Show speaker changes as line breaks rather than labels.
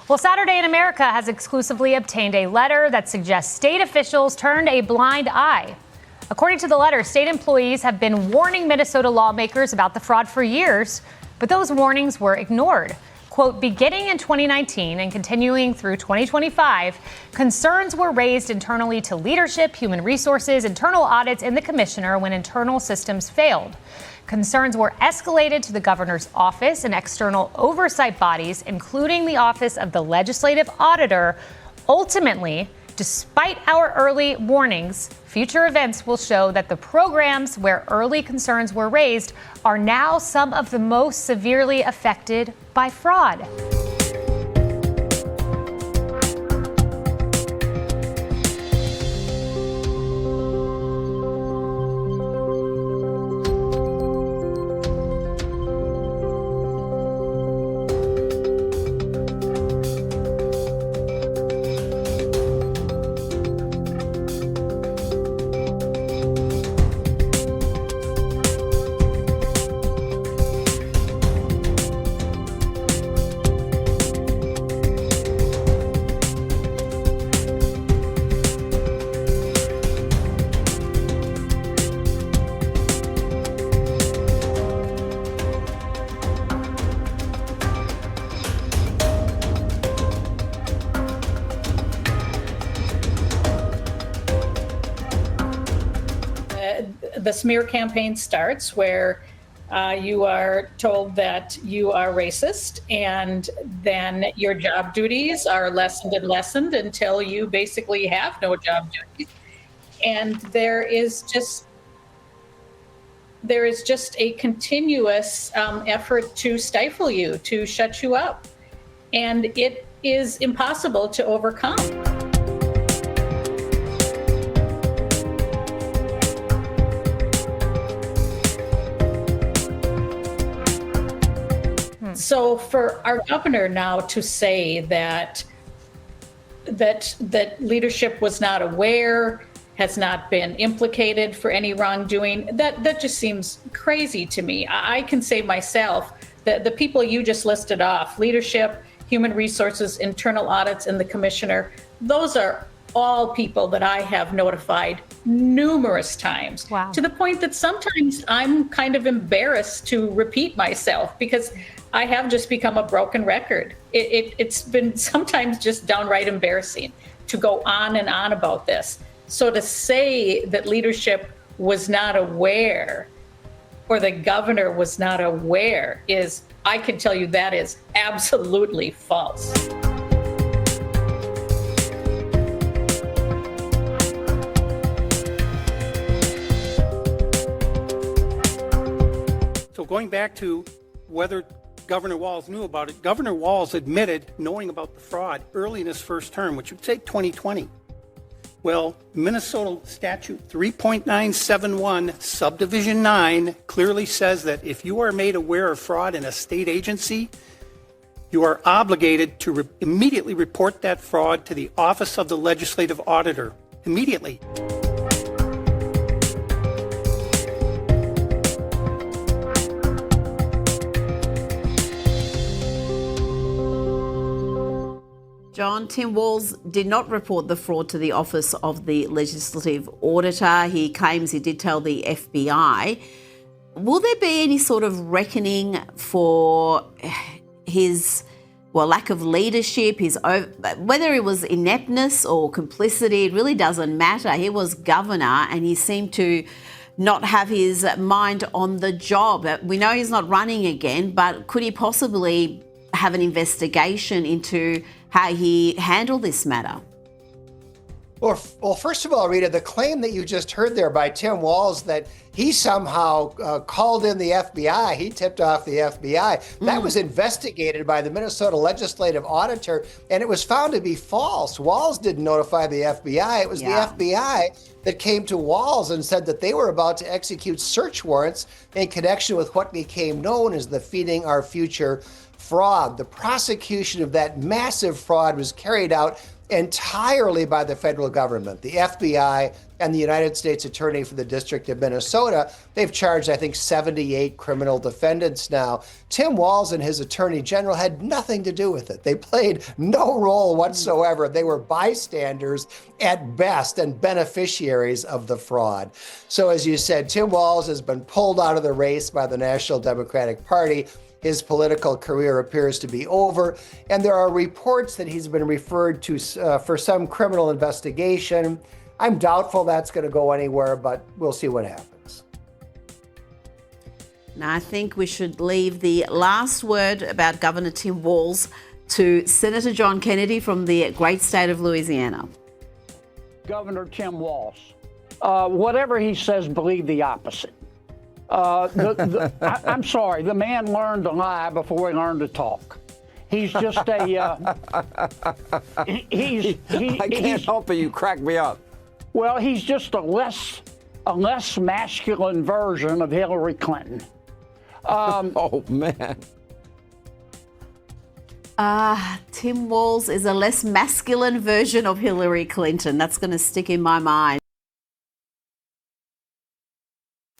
Well, Saturday in America has exclusively obtained a letter that suggests state officials turned a blind eye. According to the letter, state employees have been warning Minnesota lawmakers about the fraud for years, but those warnings were ignored. Quote, beginning in 2019 and continuing through 2025, concerns were raised internally to leadership, human resources, internal audits, and the commissioner when internal systems failed. Concerns were escalated to the governor's office and external oversight bodies, including the Office of the Legislative Auditor. Ultimately, despite our early warnings, future events will show that the programs where early concerns were raised are now some of the most severely affected by fraud.
The smear campaign starts where you are told that you are racist, and then your job duties are lessened and lessened until you basically have no job duties. And there is just a continuous effort to stifle you, to shut you up. And it is impossible to overcome. So for our governor now to say that leadership was not aware, has not been implicated for any wrongdoing, that just seems crazy to me. I can say myself that the people you just listed off, leadership, human resources, internal audits, and the commissioner, those are all people that I have notified numerous times.
Wow.
To the point that sometimes I'm kind of embarrassed to repeat myself because I have just become a broken record. It's been sometimes just downright embarrassing to go on and on about this. So to say that leadership was not aware or the governor was not aware is, I can tell you that is absolutely false.
So going back to whether Governor Walz knew about it, Governor Walz admitted knowing about the fraud early in his first term, which would say 2020. Well, Minnesota Statute 3.971, Subdivision 9, clearly says that if you are made aware of fraud in a state agency, you are obligated to immediately report that fraud to the Office of the Legislative Auditor. Immediately.
John, Tim Walz did not report the fraud to the Office of the Legislative Auditor. He claims he did tell the FBI. Will there be any sort of reckoning for his lack of leadership, whether it was ineptness or complicity? It really doesn't matter. He was governor and he seemed to not have his mind on the job. We know he's not running again, but could he possibly have an investigation into how he handled this matter?
Well, first of all, Rita, the claim that you just heard there by Tim Walz that he somehow called in the FBI, he tipped off the FBI, that was investigated by the Minnesota Legislative Auditor, and it was found to be false. Walz didn't notify the FBI. It was the FBI that came to Walz and said that they were about to execute search warrants in connection with what became known as the Feeding Our Future fraud, the prosecution of that massive fraud was carried out entirely by the federal government, the FBI and the United States Attorney for the District of Minnesota. They've charged, I think, 78 criminal defendants now. Tim Walz and his Attorney General had nothing to do with it. They played no role whatsoever. They were bystanders at best and beneficiaries of the fraud. So as you said, Tim Walz has been pulled out of the race by the National Democratic Party. His political career appears to be over, and there are reports that he's been referred to for some criminal investigation. I'm doubtful that's going to go anywhere, but we'll see what happens.
Now, I think we should leave the last word about Governor Tim Walz to Senator John Kennedy from the great state of Louisiana.
Governor Tim Walz, whatever he says, believe the opposite. I'm sorry, the man learned to lie before he learned to talk. He's just a.
I can't help it. You crack me up.
Well, he's just a less masculine version of Hillary Clinton.
Oh man.
Tim Walz is a less masculine version of Hillary Clinton. That's going to stick in my mind.